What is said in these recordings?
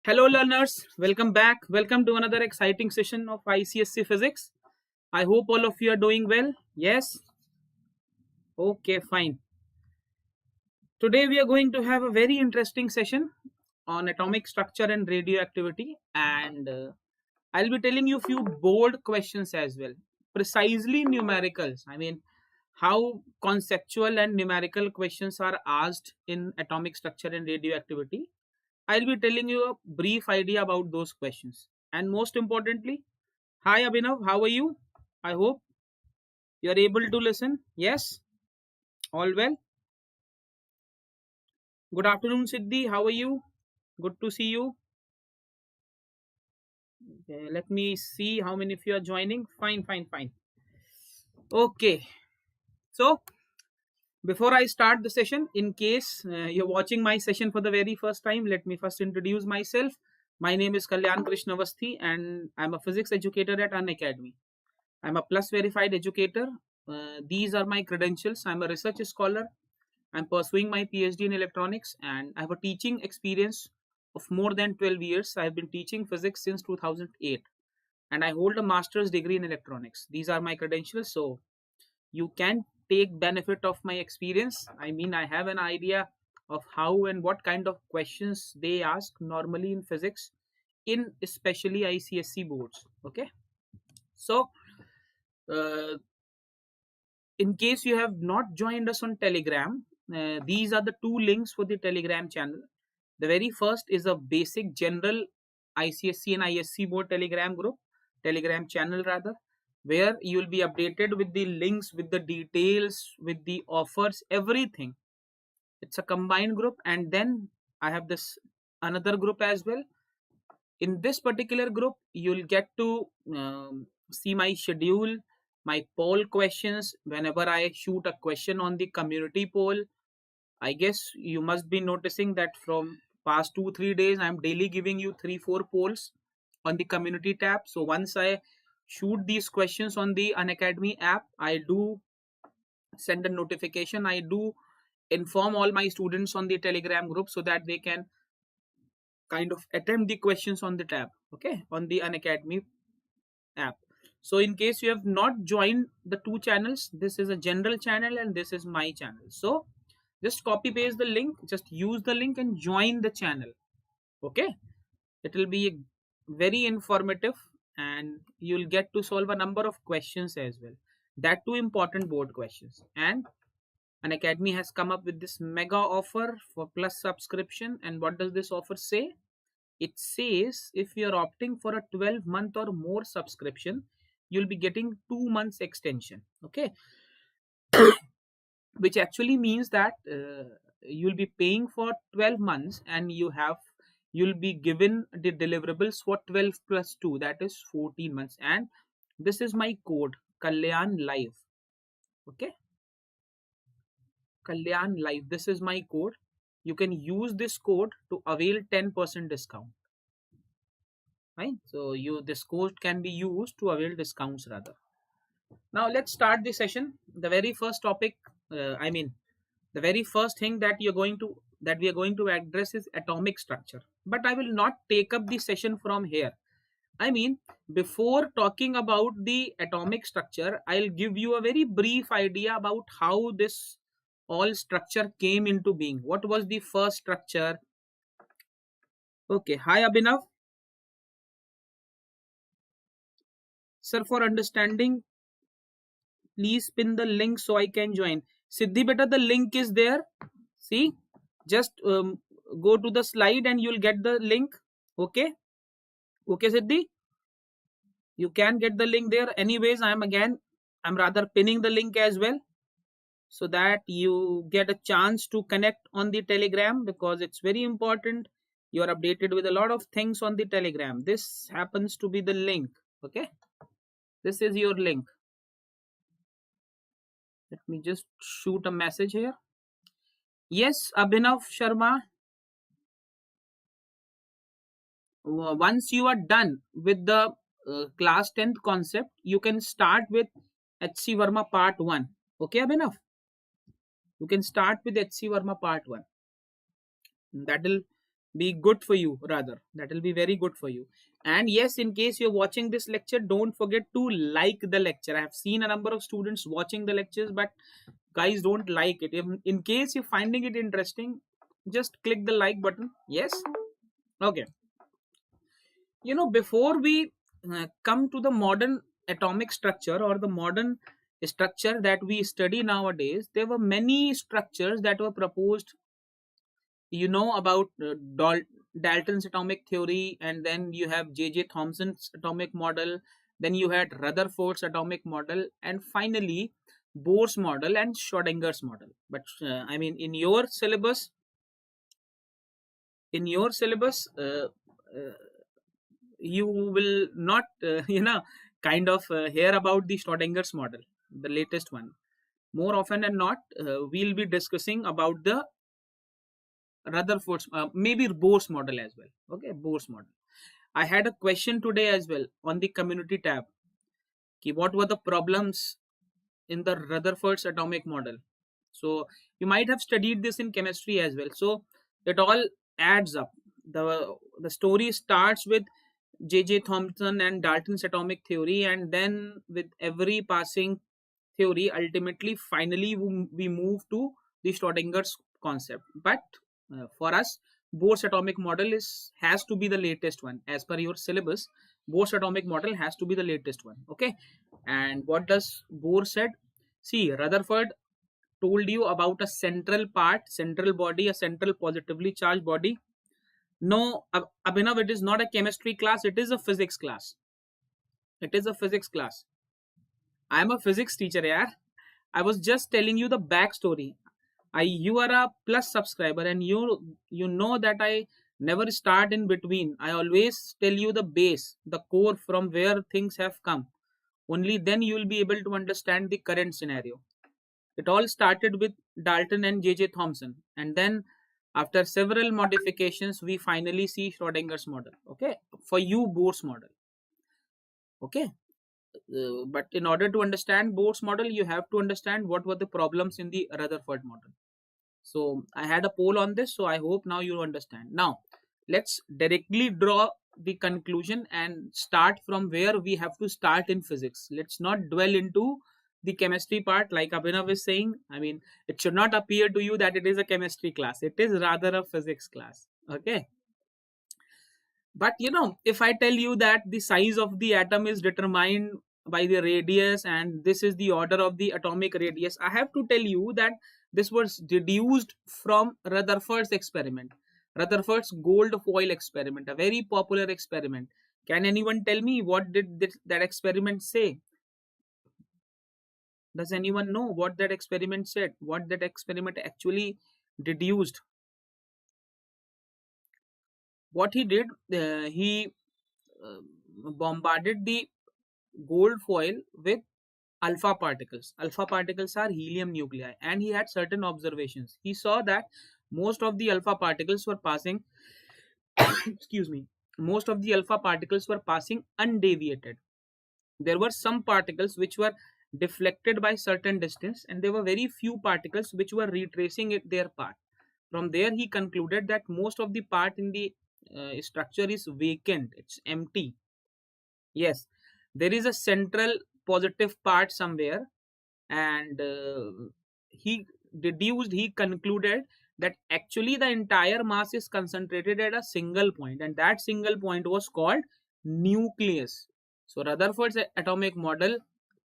Hello learners, welcome back. Welcome to another exciting session of ICSE Physics. I hope all of you are doing well. Yes? Okay, fine. Today we are going to have a very interesting session on atomic structure and radioactivity, and I'll be telling you a few bold questions as well. Precisely numericals. How conceptual and numerical questions are asked in atomic structure and radioactivity. I'll be telling you a brief idea about those questions. And most importantly, hi Abhinav, how are you? I hope you are able to listen. Yes, all well. Good afternoon, Siddhi. How are you? Good to see you. Okay, let me see how many of you are joining. Fine, fine, fine. Okay, so before I start the session, in case you're watching my session for the very first time, let me first introduce myself. My name is Kalyan Krishna Awasthi, and I'm a physics educator at Unacademy. I'm a plus verified educator. These are my credentials. I'm a research scholar. I'm pursuing my Ph.D. in electronics, and I have a teaching experience of more than 12 years. I've been teaching physics since 2008, and I hold a master's degree in electronics. These are my credentials, so you can take benefit of my experience. I have an idea of how and what kind of questions they ask normally in physics, in especially ICSE boards. Okay, so uh, in case you have not joined us on Telegram, these are the two links for the Telegram channel. The very first is a basic general ICSE and ISC board Telegram channel rather, where you will be updated with the links, with the details, with the offers, everything. It's a combined group, and then I have this another group as well. In this particular group, you'll get to see my schedule, my poll questions. Whenever I shoot a question on the community poll, I guess you must be noticing that from past 2-3 days I'm daily giving you 3-4 polls on the community tab. So once I shoot these questions on the Unacademy app, I do send a notification. I do inform all my students on the Telegram group so that they can kind of attempt the questions on the tab, okay, on the Unacademy app. So in case you have not joined the two channels, this is a general channel and this is my channel. So just copy paste the link, just use the link and join the channel. Okay, it will be very informative, and you'll get to solve a number of questions as well, that too important board questions. And an academy has come up with this mega offer for plus subscription. And what does this offer say? It says if you're opting for a 12-month or more subscription, you'll be getting 2 months extension. Okay, which actually means that you'll be paying for 12 months and you'll be given the deliverables for 12 plus 2, that is 14 months. And this is my code, Kalyan Live. Okay, Kalyan Live, this is my code. You can use this code to avail 10% discount. Right, so this code can be used to avail discounts rather. Now let's start the session. The very first topic, the very first thing that we are going to address is atomic structure. But I will not take up the session from here. Before talking about the atomic structure, I'll give you a very brief idea about how this all structure came into being. What was the first structure? Okay, hi Abhinav. Sir, for understanding, please pin the link so I can join. Siddhi beta, the link is there. See, just go to the slide and you'll get the link. Okay, okay Siddhi, you can get the link there. Anyways, I'm rather pinning the link as well, so that you get a chance to connect on the Telegram, because it's very important. You are updated with a lot of things on the Telegram. This happens to be the link. Okay, this is your link. Let me just shoot a message here. Yes, Abhinav Sharma. Once you are done with the class 10th concept, you can start with HC Verma part 1. Okay, Abhinav? You can start with HC Verma part 1. That'll be good for you, rather. That will be very good for you. And yes, in case you're watching this lecture, don't forget to like the lecture. I have seen a number of students watching the lectures, but guys don't like it. In case you're finding it interesting, just click the like button. Yes. Okay. Before we come to the modern atomic structure or the modern structure that we study nowadays, there were many structures that were proposed. About Dalton's atomic theory, and then you have J.J. Thomson's atomic model, then you had Rutherford's atomic model, and finally Bohr's model and Schrodinger's model. But I mean, in your syllabus, you will not hear about the Schrodinger's model, the latest one. More often than not, we'll be discussing about the Rutherford's, maybe Bohr's model as well. Okay, Bohr's model. I had a question today as well on the community tab. What were the problems in the Rutherford's atomic model? So you might have studied this in chemistry as well. So it all adds up. The story starts with J.J. Thomson and Dalton's atomic theory, and then with every passing theory, ultimately, finally, we move to the Schrodinger's concept. But for us, Bohr's atomic model has to be the latest one. As per your syllabus, Bohr's atomic model has to be the latest one. Okay. And what does Bohr said? See, Rutherford told you about a central part, central body, a central positively charged body. No, Abhinav, it is not a chemistry class, it is a physics class. It is a physics class. I am a physics teacher, yeah. I was just telling you the backstory. You are a plus subscriber, and you know that I never start in between. I always tell you the base, the core from where things have come. Only then you will be able to understand the current scenario. It all started with Dalton and J.J. Thomson, and then after several modifications, we finally see Schrodinger's model. Okay, for you, Bohr's model. Okay, but in order to understand Bohr's model, you have to understand what were the problems in the Rutherford model. So I had a poll on this, so I hope now you understand. Now let's directly draw the conclusion and start from where we have to start in physics. Let's not dwell into the chemistry part like Abhinav is saying. I mean, it should not appear to you that it is a chemistry class. It is rather a physics class. Okay. But if I tell you that the size of the atom is determined by the radius and this is the order of the atomic radius, I have to tell you that this was deduced from Rutherford's experiment, Rutherford's gold foil experiment, a very popular experiment. Can anyone tell me what did that experiment say? Does anyone know what that experiment said? What that experiment actually deduced? What he did, he bombarded the gold foil with alpha particles. Alpha particles are helium nuclei, and he had certain observations. He saw that most of the alpha particles were passing excuse me, most of the alpha particles were passing undeviated. There were some particles which were deflected by certain distance, and there were very few particles which were retracing their path. From there, he concluded that most of the part in the structure is vacant, it's empty. Yes, there is a central positive part somewhere, and he concluded that actually the entire mass is concentrated at a single point, and that single point was called nucleus. So Rutherford's atomic model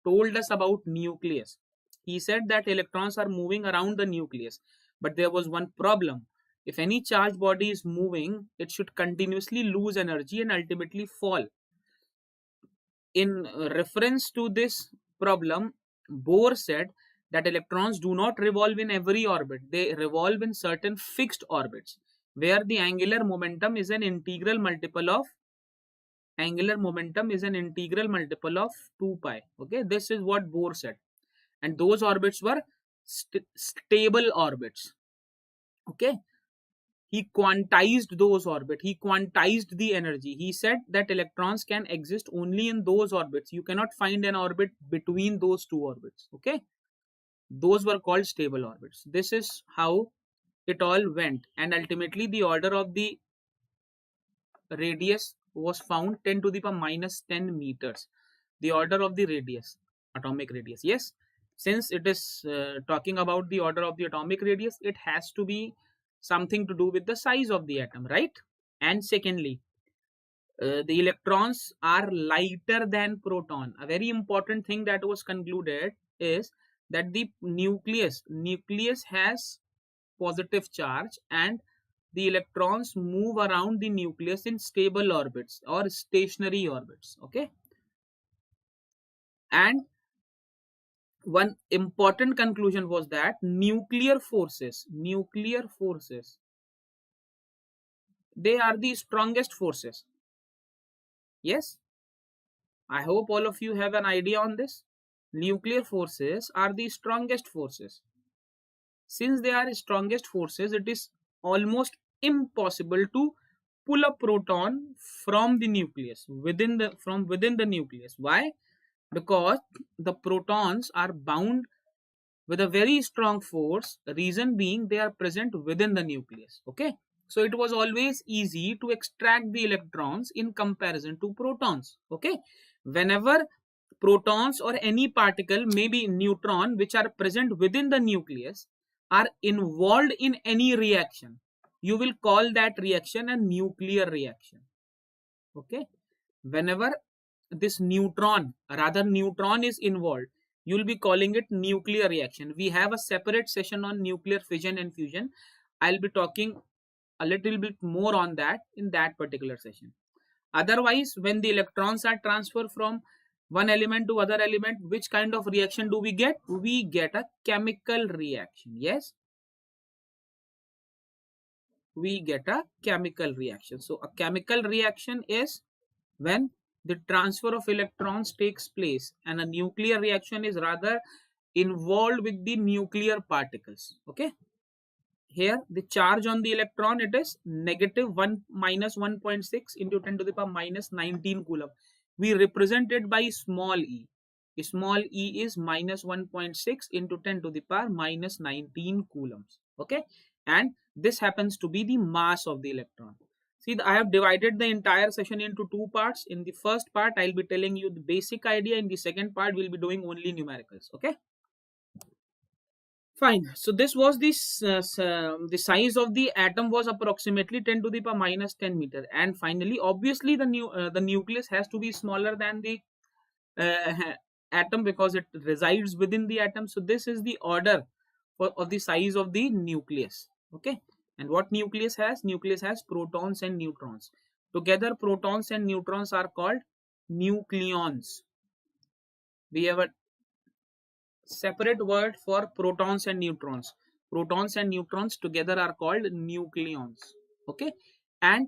told us about nucleus. He said that electrons are moving around the nucleus, but there was one problem. If any charged body is moving, it should continuously lose energy and ultimately fall. In reference to this problem, Bohr said that electrons do not revolve in every orbit. They revolve in certain fixed orbits where the angular momentum is an integral multiple of 2 pi. Okay, this is what Bohr said, and those orbits were stable orbits. Okay, he quantized those orbits. He quantized the energy. He said that electrons can exist only in those orbits. You cannot find an orbit between those two orbits. Okay, those were called stable orbits. This is how it all went, and ultimately the order of the radius was found 10 to the power minus 10 meters. The order of the radius, atomic radius. Yes, since it is talking about the order of the atomic radius, it has to be something to do with the size of the atom, right? And secondly, the electrons are lighter than proton. A very important thing that was concluded is that the nucleus has positive charge, and the electrons move around the nucleus in stable orbits or stationary orbits. Okay, and one important conclusion was that nuclear forces, they are the strongest forces. Yes, I hope all of you have an idea on this. Nuclear forces are the strongest forces. Since they are strongest forces, it is almost impossible to pull a proton from the nucleus, from within the nucleus. Why? Because the protons are bound with a very strong force, reason being they are present within the nucleus. Okay, so it was always easy to extract the electrons in comparison to protons. Okay, whenever protons or any particle, maybe neutron, which are present within the nucleus, are involved in any reaction, you will call that reaction a nuclear reaction. Okay, whenever this neutron is involved, you will be calling it nuclear reaction. We have a separate session on nuclear fission and fusion. I'll be talking a little bit more on that in that particular session. Otherwise, when the electrons are transferred from one element to other element, which kind of reaction do we get? We get a chemical reaction. Yes, we get a chemical reaction. So a chemical reaction is when the transfer of electrons takes place, and a nuclear reaction is rather involved with the nuclear particles. Okay, here the charge on the electron, it is negative 1 minus 1.6 into 10 to the power minus 19 coulomb. We represent it by small e. Small e is minus 1.6 into 10 to the power minus 19 coulombs. Okay, and this happens to be the mass of the electron. See, I have divided the entire session into two parts. In the first part, I'll be telling you the basic idea. In the second part, we'll be doing only numericals. Okay, fine. So this was this the size of the atom was approximately 10 to the power minus 10 meter. And finally, obviously, the nucleus has to be smaller than the atom because it resides within the atom. So this is the order of the size of the nucleus. Okay, and what nucleus has? Nucleus has protons and neutrons. Together, protons and neutrons are called nucleons. We have a separate word for protons and neutrons. Protons and neutrons together are called nucleons. Okay, and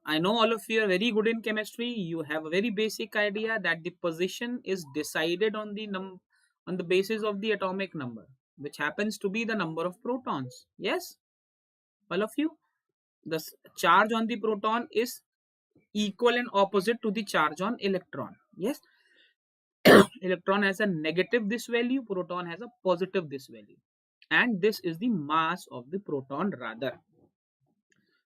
I know all of you are very good in chemistry. You have a very basic idea that the position is decided on the basis of the atomic number, which happens to be the number of protons. Yes, all of you. The charge on the proton is equal and opposite to the charge on electron. Yes, electron has a negative this value, proton has a positive this value, and this is the mass of the proton rather.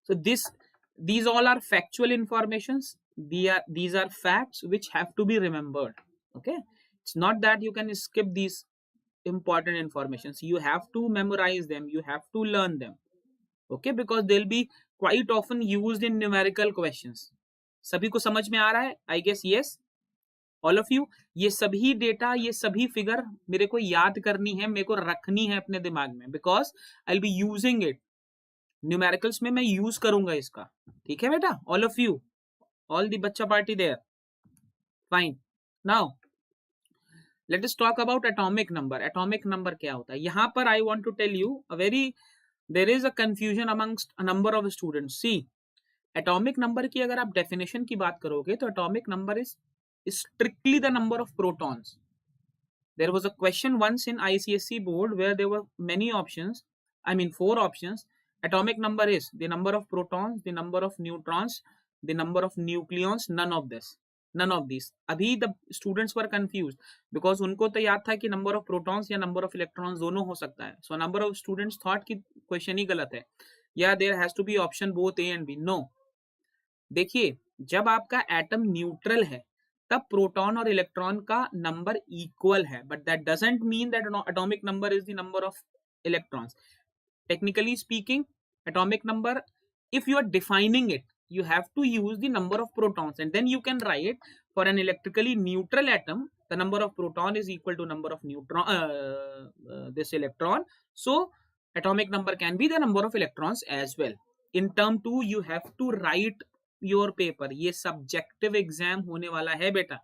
So these all are factual informations. These are facts which have to be remembered. Okay, it's not that you can skip these important informations. You have to memorize them, you have to learn them. Okay, because they'll be quite often used in numerical questions. सभी को समझ में आ रहा है? I guess yes. All of you, ये सभी data, ये सभी फिगर मेरे को याद करनी है, मेरे को रखनी है अपने दिमाग में, because I'll be using it. Numericals में मैं यूज करूंगा इसका. ठीक है बेटा? All of you, all the बच्चा party there. Fine. Now let us talk about atomic number. Atomic number क्या होता है? यहां पर I want to tell you there is a confusion amongst a number of students. See, atomic number की अगर आप definition की बात करोगे तो atomic number is strictly the number of protons. There was a question once in ICSE board where there were many options. I mean 4 options. Atomic number is the number of protons, the number of neutrons, the number of nucleons. None of these. Abhi the students were confused because उनको तो याद था कि number of protons या number of electrons दोनों हो सकता है. So a number of students thought कि question ही गलत है. Yeah, there has to be option both A and B. No. देखिए, जब आपका एटम न्यूट्रल है तब प्रोटॉन और इलेक्ट्रॉन का नंबर इक्वल है, but that doesn't mean that atomic number is the number of electrons. Technically speaking, atomic number, if you are defining it, you have to use the number of protons, and then you can write for an electrically neutral atom the number of proton is equal to number of neutron, this electron. So atomic number can be the number of electrons as well. In term 2 you have to write your paper. ये subjective exam होने वाला है बेटा,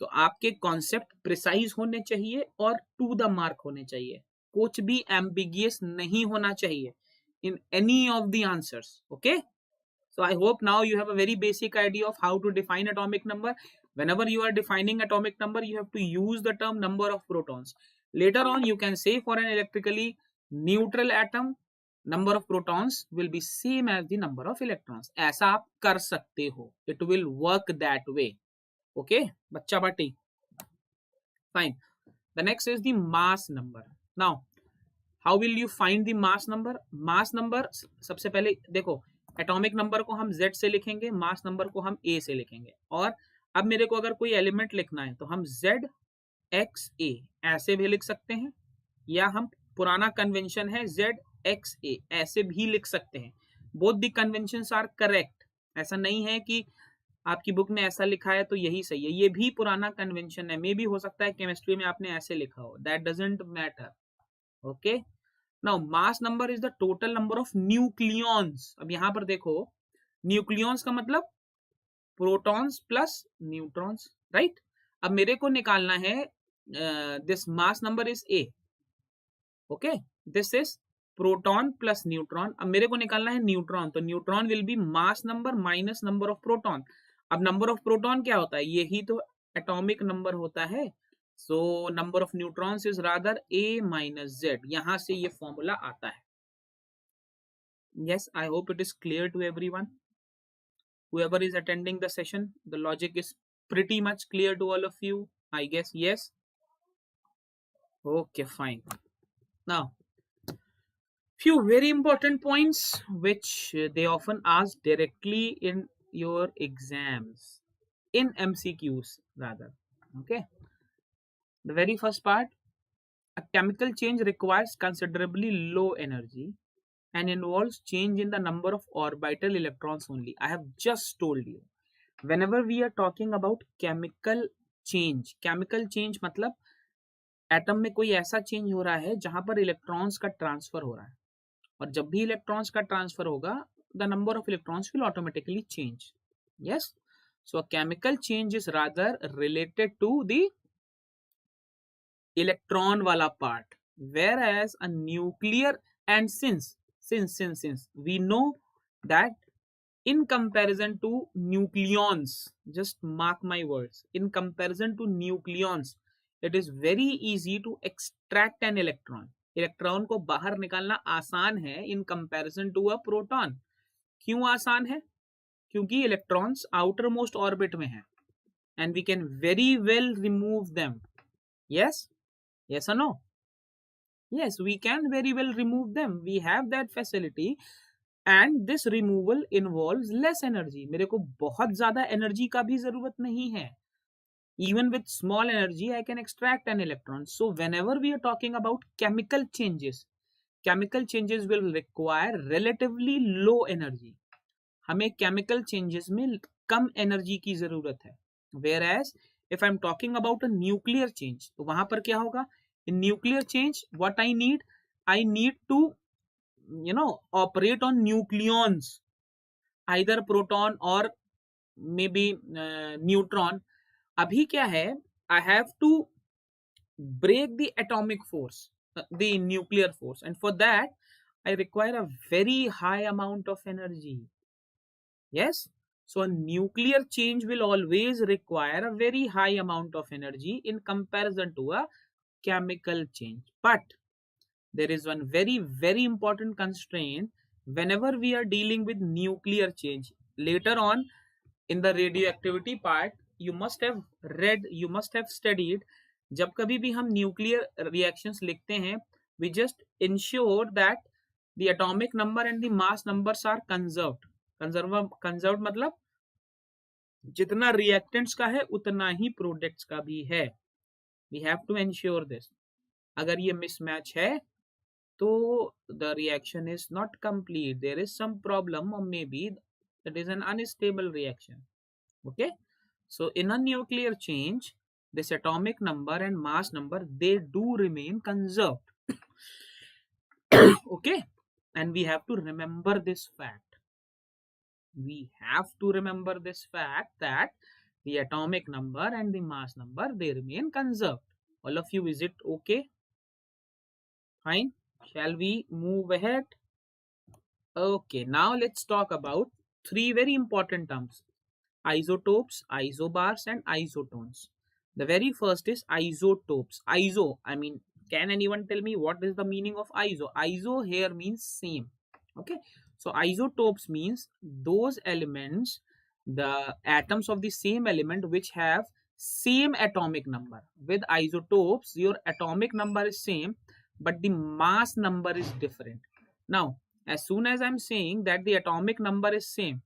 तो आपके concept precise होने चाहिए और टू द मार्क होने चाहिए. कुछ भी एम्बिगियस नहीं होना चाहिए in any of the answers. Okay, so I hope now you have a very basic idea of how to define atomic number. Whenever you are defining atomic number, you have to use the term number of protons. Later on you can say for an electrically neutral atom number of protons will be same as the number of electrons. ऐसा आप कर सकते हो, it will work that way. Okay, bachcha bati. Fine. The next is the mass number. Now how will you find the mass number? Mass number सबसे पहले देखो, atomic number को हम Z से लिखेंगे, मास नंबर को हम A से लिखेंगे. और अब मेरे को अगर कोई एलिमेंट लिखना है तो हम ZXA ऐसे भी लिख सकते हैं, या हम पुराना कन्वेंशन है ZXA ऐसे भी लिख सकते हैं. Both the conventions are correct. ऐसा नहीं है कि आपकी बुक में ऐसा लिखा है तो यही सही है, ये भी पुराना कन्वेंशन है. मे भी हो सकता है केमिस्ट्री में आपने ऐसे लिखा हो, that doesn't matter. Okay, now mass number is the total number of nucleons. अब यहां पर देखो, न्यूक्लियॉन्स का मतलब प्रोटॉन्स प्लस न्यूट्रॉन्स, राइट. अब मेरे को निकालना है this mass number is A. Okay, this is proton plus neutron. अब मेरे को निकालना है न्यूट्रॉन, तो neutron will be mass number minus number of proton. अब नंबर ऑफ प्रोटॉन क्या होता है, यही तो एटॉमिक नंबर होता है. So number of neutrons is rather A minus Z. यहां से ये फॉर्मूला आता है. Yes, I hope it is clear to everyone. Whoever is attending the session, the logic is pretty much clear to all of you, I guess. Yes. Okay, fine. Now few very important points which they often ask directly in your exams, in MCQs rather. Okay, the very first part, a chemical change requires considerably low energy and involves change in the number of orbital electrons only. I have just told you, whenever we are talking about chemical change मतलब atom में कोई ऐसा change हो रहा है जहां पर electrons का ट्रांसफर हो रहा है, और जब भी इलेक्ट्रॉन्स का ट्रांसफर होगा the number of electrons will automatically change. Yes, so a chemical change is rather related to the electron वाला part, whereas a nuclear and since we know that in comparison to nucleons, just mark my words, in comparison to nucleons it is very easy to extract an electron. Electron को बाहर निकालना आसान है in comparison to a proton. क्यों आसान है? क्योंकि electrons outer most orbit में है and we can very well remove them. Yes, yes or no? Yes, we can very well remove them. We have that facility and this removal involves less energy. मेरे को बहुत ज्यादा energy का भी जरूरत नहीं है. Even with small energy, I can extract an electron. So whenever we are talking about chemical changes will require relatively low energy. हमें chemical changes में कम energy की जरूरत है. Whereas if I'm talking about a nuclear change, तो वहां पर क्या होगा? In nuclear change, what I need to, operate on nucleons, either proton or maybe neutron. अभी क्या है, I have to break the atomic force, the nuclear force, and for that I require a very high amount of energy. Yes, so a nuclear change will always require a very high amount of energy in comparison to a chemical change. But there is one very, very important constraint whenever we are dealing with nuclear change. Later on in the radioactivity part, you must have read, you must have studied, जब कभी भी हम nuclear reactions लिखते हैं, we just ensure that the atomic number and the mass numbers are conserved. Conserve मतलब जितना reactants का है उतना ही प्रोडक्ट्स का भी है. We have to ensure this. अगर ये मिसमैच है तो the reaction is not complete. There is some problem, or maybe it is an unstable reaction. Okay, so in a nuclear change, this atomic number and mass number, they do remain conserved. Okay, and we have to remember this fact. We have to remember this fact that the atomic number and the mass number, they remain conserved. All of you, is it okay? Fine. Shall we move ahead? Okay, now let's talk about three very important terms: isotopes, isobars, and isotones. The very first is isotopes. Iso, I mean, can anyone tell me what is the meaning of iso? Iso here means same. Okay, so isotopes means those elements, the atoms of the same element which have same atomic number. With isotopes, your atomic number is same, but the mass number is different. Now, as soon as I'm saying that the atomic number is same,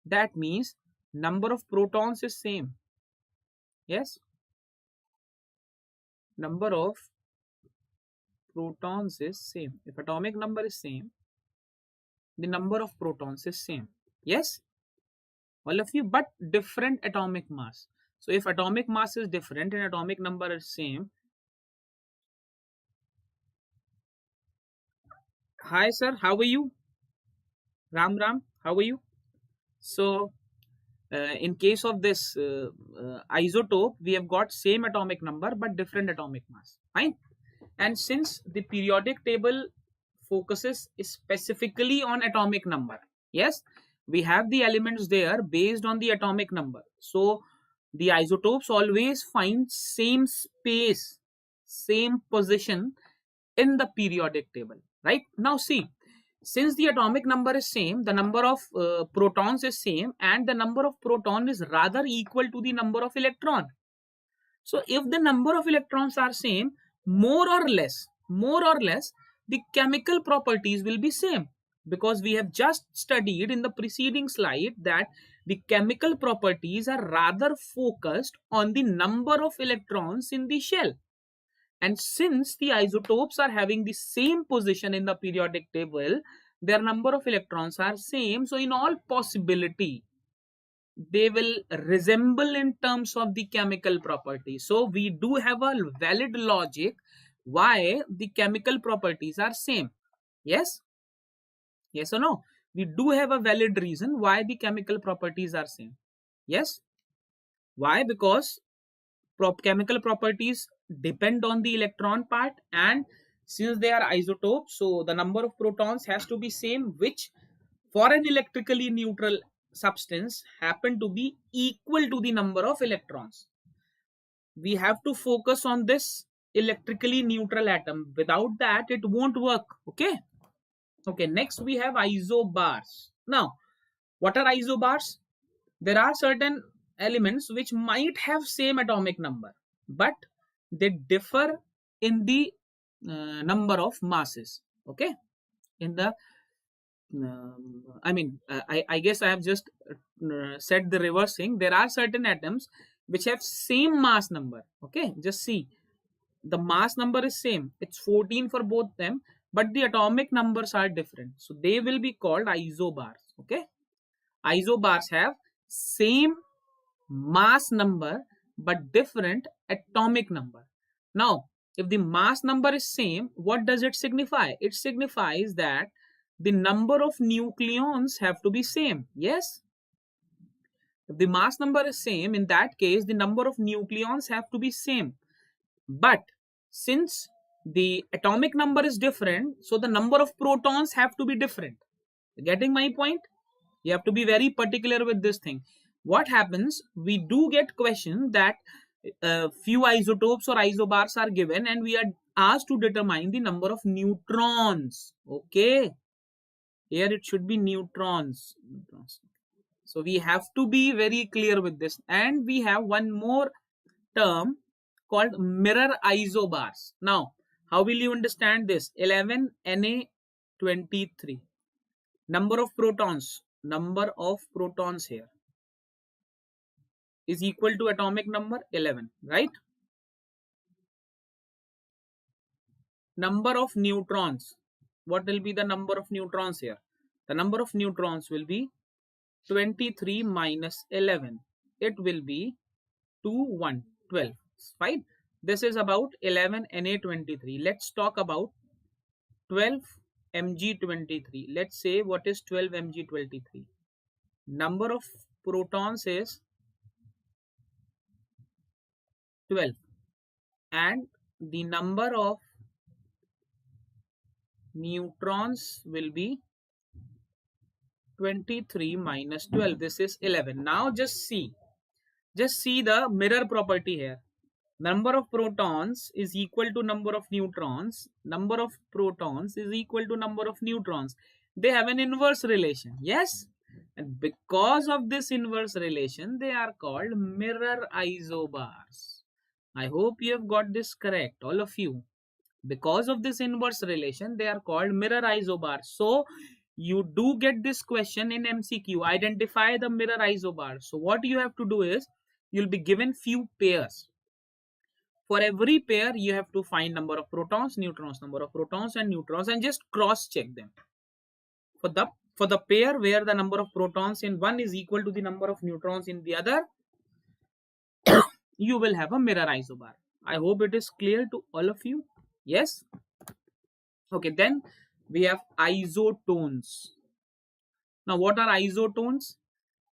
that means number of protons is same. Yes, number of protons is same. If atomic number is same, the number of protons is same. Yes, all of you, but different atomic mass. So if atomic mass is different and atomic number is same. Hi sir, how are you? Ram, how are you? So in case of this isotope, we have got same atomic number but different atomic mass. Fine. And since the periodic table focuses specifically on atomic number, yes, we have the elements there based on the atomic number. So the isotopes always find same space, same position in the periodic table. Right now, see, since the atomic number is same, the number of protons is same, and the number of proton is rather equal to the number of electron. So if the number of electrons are same, more or less, the chemical properties will be same, because we have just studied in the preceding slide that the chemical properties are rather focused on the number of electrons in the shell. And since the isotopes are having the same position in the periodic table, their number of electrons are same. So in all possibility, they will resemble in terms of the chemical properties. So we do have a valid logic why the chemical properties are same. Yes? Yes or no? We do have a valid reason why the chemical properties are same. Yes? Why? Because chemical properties depend on the electron part, and since they are isotopes, so the number of protons has to be same, which for an electrically neutral substance happen to be equal to the number of electrons. We have to focus on this electrically neutral atom. Without that, it won't work. Okay. Okay. Next, we have isobars. Now, what are isobars? There are certain elements which might have same atomic number, but they differ in the number of masses. Okay. In the I guess I have just said the reverse thing. There are certain atoms which have same mass number. Okay, just see, the mass number is same, it's 14 for both them, but the atomic numbers are different, so they will be called isobars. Okay, isobars have same mass number but different atomic number. Now if the mass number is same, what does it signify? It signifies that the number of nucleons have to be same. Yes, if the mass number is same, in that case the number of nucleons have to be same, but since the atomic number is different, so the number of protons have to be different. Getting my point? You have to be very particular with this thing. What happens, we do get question that few isotopes or isobars are given and we are asked to determine the number of neutrons. Okay, here it should be neutrons. So we have to be very clear with this. And we have one more term called mirror isobars. Now, how will you understand this? 11 Na 23. Number of protons number of protons here is equal to atomic number 11, right? Number of neutrons, what will be the number of neutrons here? The number of neutrons will be 23 minus 11. It will be 2, 1, 12, right? This is about 11 Na23. Let's talk about 12 Mg23. Let's say what is 12 Mg23? Number of protons is 12 and the number of neutrons will be 23 minus 12. This is 11. Now just see the mirror property here. Number of protons is equal to number of neutrons. Number of protons is equal to number of neutrons. They have an inverse relation. Yes, and because of this inverse relation, they are called mirror isobars. I hope you have got this correct, all of you. Because of this inverse relation, they are called mirror isobars. So you do get this question in MCQ. Identify the mirror isobars. So what you have to do is, you'll be given few pairs. For every pair, you have to find number of protons, neutrons, number of protons and neutrons, and just cross check them. For the pair where the number of protons in one is equal to the number of neutrons in the other, you will have a mirror isobar. I hope it is clear to all of you. Yes? Okay, then we have isotones. Now, what are isotones?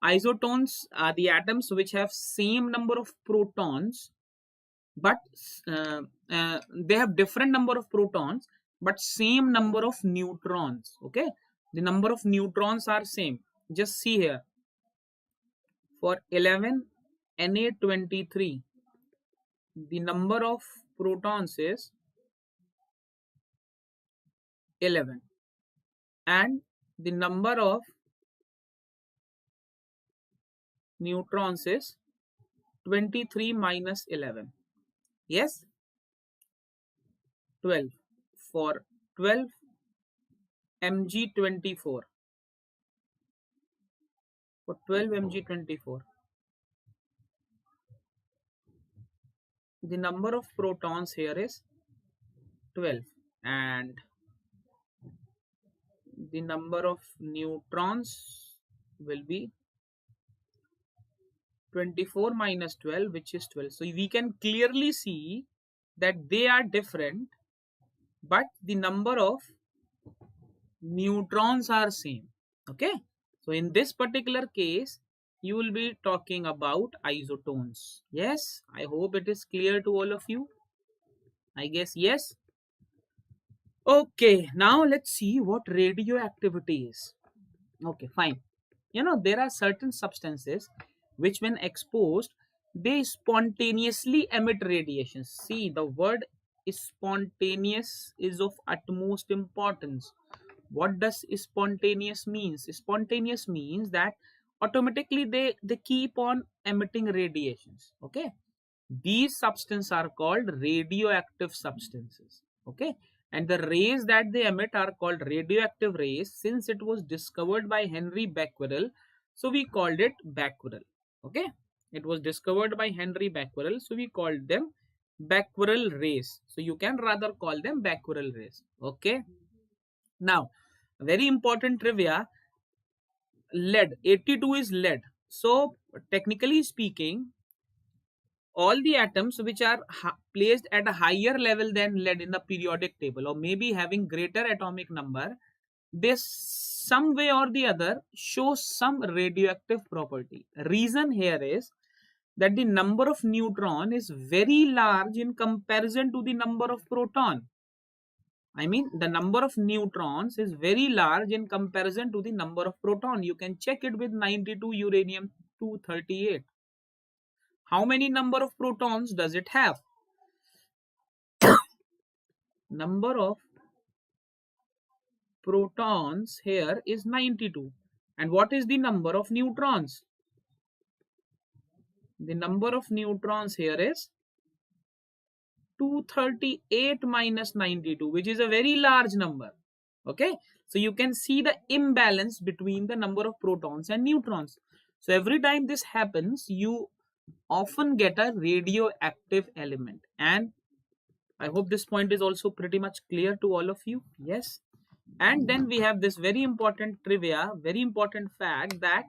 Isotones are the atoms which have same number of protons, but they have different number of protons, but same number of neutrons. Okay, the number of neutrons are same. Just see here. For 11 Na23, the number of protons is 11 and the number of neutrons is 23 minus 11. Yes, 12. For 12 Mg24, for 12 Mg24, the number of protons here is 12 and the number of neutrons will be 24 minus 12, which is 12. So we can clearly see that they are different, but the number of neutrons are same. Okay, so in this particular case, you will be talking about isotones. Yes, I hope it is clear to all of you. I guess yes. Okay, now let's see what radioactivity is. Okay, fine. There are certain substances which, when exposed, they spontaneously emit radiations. See, the word is spontaneous is of utmost importance. What does spontaneous means? Spontaneous means that automatically they keep on emitting radiations. Okay, these substances are called radioactive substances. Okay, and the rays that they emit are called radioactive rays. Since it was discovered by Henry Becquerel, so we called it Becquerel. Okay, it was discovered by Henry Becquerel, so we called them Becquerel rays. So you can rather call them Becquerel rays. Okay, now very important trivia: lead, 82 is lead. So technically speaking, all the atoms which are placed at a higher level than lead in the periodic table, or maybe having greater atomic number, they some way or the other show some radioactive property. Reason here is that the number of neutron is very large in comparison to the number of proton. I mean, the number of neutrons is very large in comparison to the number of proton. You can check it with 92 uranium 238. How many number of protons does it have? Number of protons here is 92. And what is the number of neutrons? The number of neutrons here is 238 minus 92, which is a very large number. Okay, So you can see the imbalance between the number of protons and neutrons. So every time this happens, you often get a radioactive element. And I hope this point is also pretty much clear to all of you. Yes. And then we have this very important trivia, very important fact, that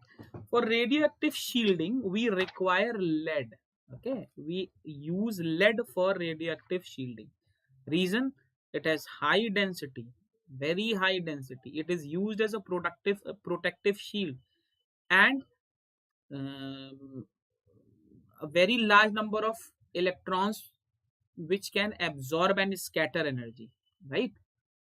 for radioactive shielding, we require lead. Okay. We use lead for radioactive shielding. Reason? It has high density, very high density. It is used as a protective shield, and um, a very large number of electrons which can absorb and scatter energy, right?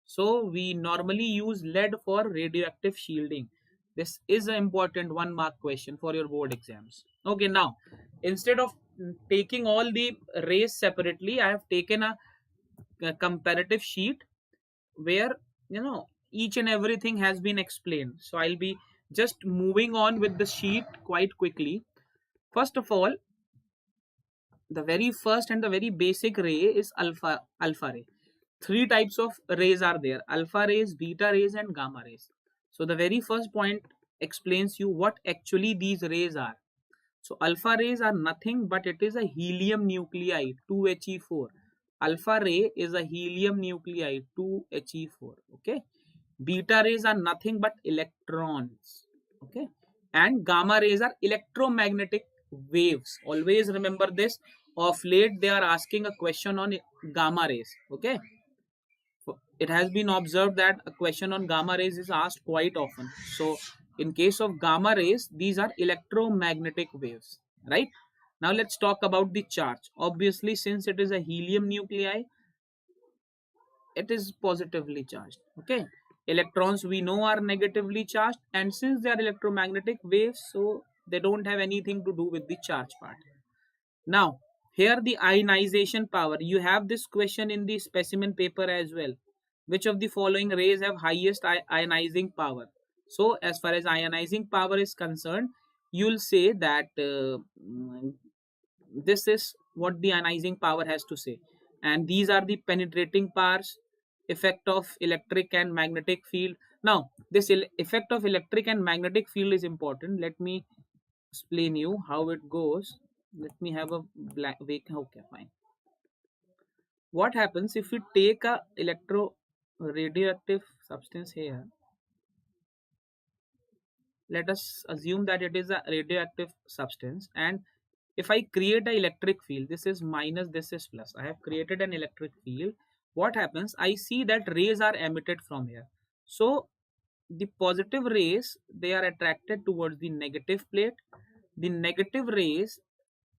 So we normally use lead for radioactive shielding. This is an important 1 mark question for your board exams. Okay, now instead of taking all the rays separately, I have taken a comparative sheet where each and everything has been explained. So I'll be just moving on with the sheet quite quickly. First of all, the very first and the very basic ray is alpha ray. Three types of rays are there: alpha rays, beta rays, and gamma rays. So the very first point explains you what actually these rays are. So alpha rays are nothing but it is a helium nuclide 2He4. Alpha ray is a helium nuclide 2He4. Okay. Beta rays are nothing but electrons. Okay. And gamma rays are electromagnetic waves. Always remember this. Of late, they are asking a question on gamma rays. Okay. It has been observed that a question on gamma rays is asked quite often. So in case of gamma rays, these are electromagnetic waves, right? Now let's talk about the charge. Obviously, since it is a helium nuclei, it is positively charged. Okay. Electrons we know are negatively charged, and since they are electromagnetic waves, so they don't have anything to do with the charge part. Now, here the ionization power. You have this question in the specimen paper as well. Which of the following rays have highest ionizing power? So, as far as ionizing power is concerned, you'll say that this is what the ionizing power has to say. And these are the penetrating powers, effect of electric and magnetic field. Now, this effect of electric and magnetic field is important. Let me explain you how it goes. Let me have a black wake. Okay, fine. What happens if we take a electro radioactive substance here? Let us assume that it is a radioactive substance, and if I create an electric field, this is minus, this is plus. I have created an electric field. What happens? I see that rays are emitted from here. So the positive rays, they are attracted towards the negative plate. The negative rays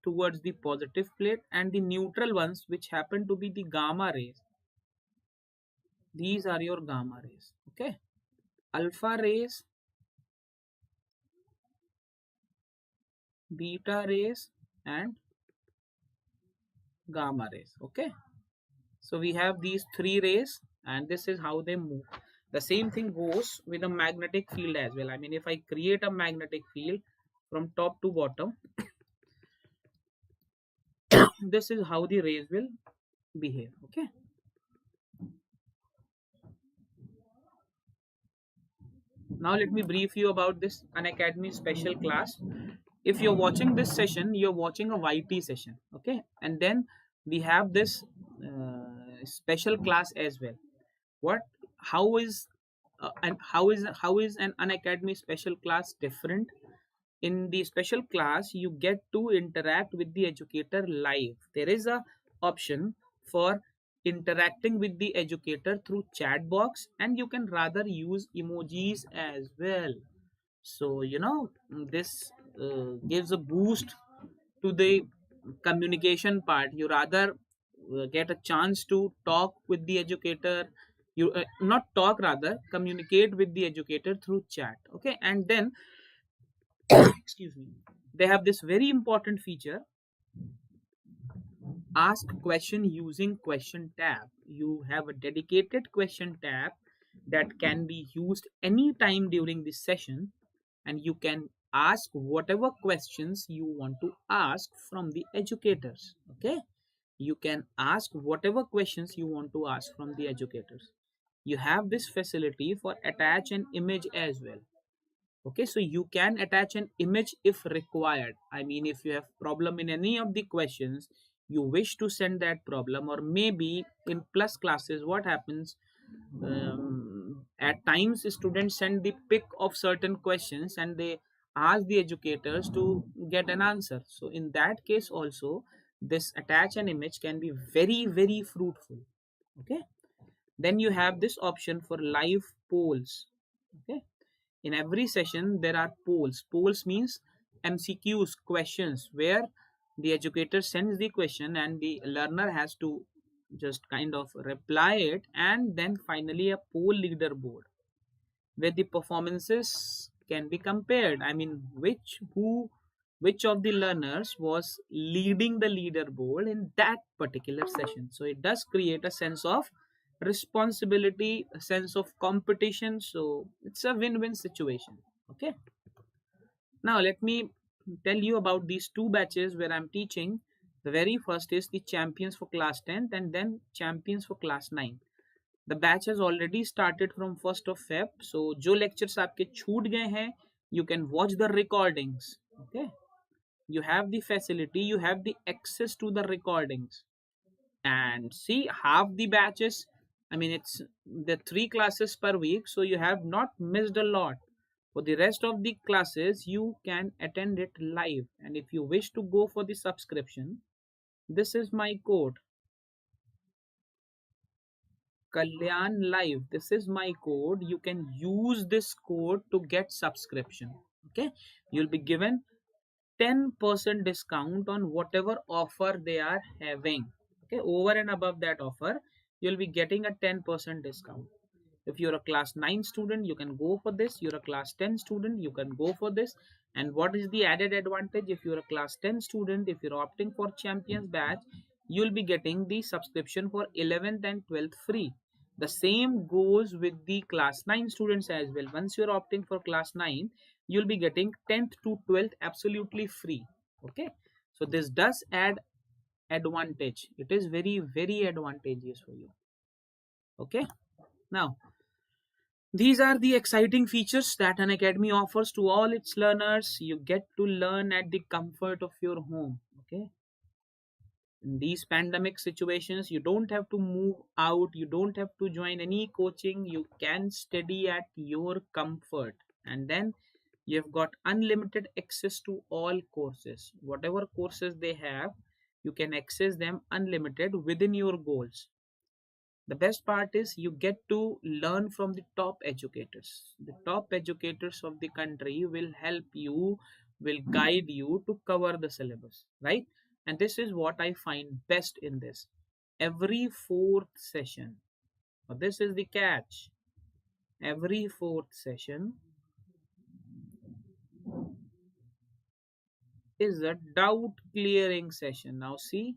towards the positive plate, and the neutral ones, which happen to be the gamma rays, these are your gamma rays. Okay. Alpha rays, beta rays, and gamma rays. Okay. So we have these three rays, and this is how they move. The same thing goes with a magnetic field as well. I mean, if I create a magnetic field from top to bottom, this is how the rays will behave. Okay. Now let me brief you about this Unacademy special class. If you're watching this session, you're watching a YT session. Okay. And then we have this special class as well. What? How is how is an Unacademy special class different? In the special class, you get to interact with the educator live. There is a option for interacting with the educator through chat box, and you can rather use emojis as well. So this gives a boost to the communication part. You rather get a chance to talk with the educator. You not talk, rather communicate with the educator through chat. Okay. And then excuse me, they have this very important feature: ask question using question tab. You have a dedicated question tab that can be used anytime during this session, and you can ask whatever questions you want to ask from the educators. Okay. You can ask whatever questions you want to ask from the educators. you have this facility for attach an image as well. Okay, so you can attach an image if required. I mean, if you have problem in any of the questions, you wish to send that problem, or maybe in plus classes, what happens, at times students send the pick of certain questions and they ask the educators to get an answer. So in that case also, this attach an image can be very, very fruitful. Okay, then you have this option for live polls. Okay, in every session there are polls. Polls means MCQs, questions, where the educator sends the question and the learner has to just kind of reply it, and then finally a poll leaderboard where the performances can be compared. I mean, which of the learners was leading the leaderboard in that particular session. So it does create a sense of responsibility, a sense of competition. So it's a win-win situation. Okay. Now let me tell you about these two batches where I'm teaching. The very first is the champions for class 10th and then champions for class 9th. The batch has already started from 1st of Feb. So जो lectures आपके छूट गए हैं, you can watch the recordings. Okay, you have the facility, you have the access to the recordings, and see half the batches. I mean, it's the 3 classes per week, so you have not missed a lot. For the rest of the classes, you can attend it live, and if you wish to go for the subscription, this is my code, Kalyan Live. This is my code. You can use this code to get subscription. Okay, you'll be given 10% discount on whatever offer they are having. Okay, over and above that offer, you'll be getting a 10% discount. If you're a class 9 student, you can go for this. You're a class 10 student, you can go for this. And what is the added advantage? If you're a class 10 student, if you're opting for champions batch, you'll be getting the subscription for 11th and 12th free. The same goes with the class 9 students as well. Once you're opting for class 9, you'll be getting 10th to 12th absolutely free. Okay, so this does add advantage. It is very, very advantageous for you. Okay, now these are the exciting features that Unacademy offers to all its learners. You get to learn at the comfort of your home. Okay, in these pandemic situations, you don't have to move out, you don't have to join any coaching, you can study at your comfort. And then you've got unlimited access to all courses. Whatever courses they have, you can access them unlimited within your goals. The best part is you get to learn from the top educators. The top educators of the country will help you, will guide you to cover the syllabus, right? And this is what I find best in this. Every fourth session, this is the catch, every fourth session is a doubt clearing session. Now see,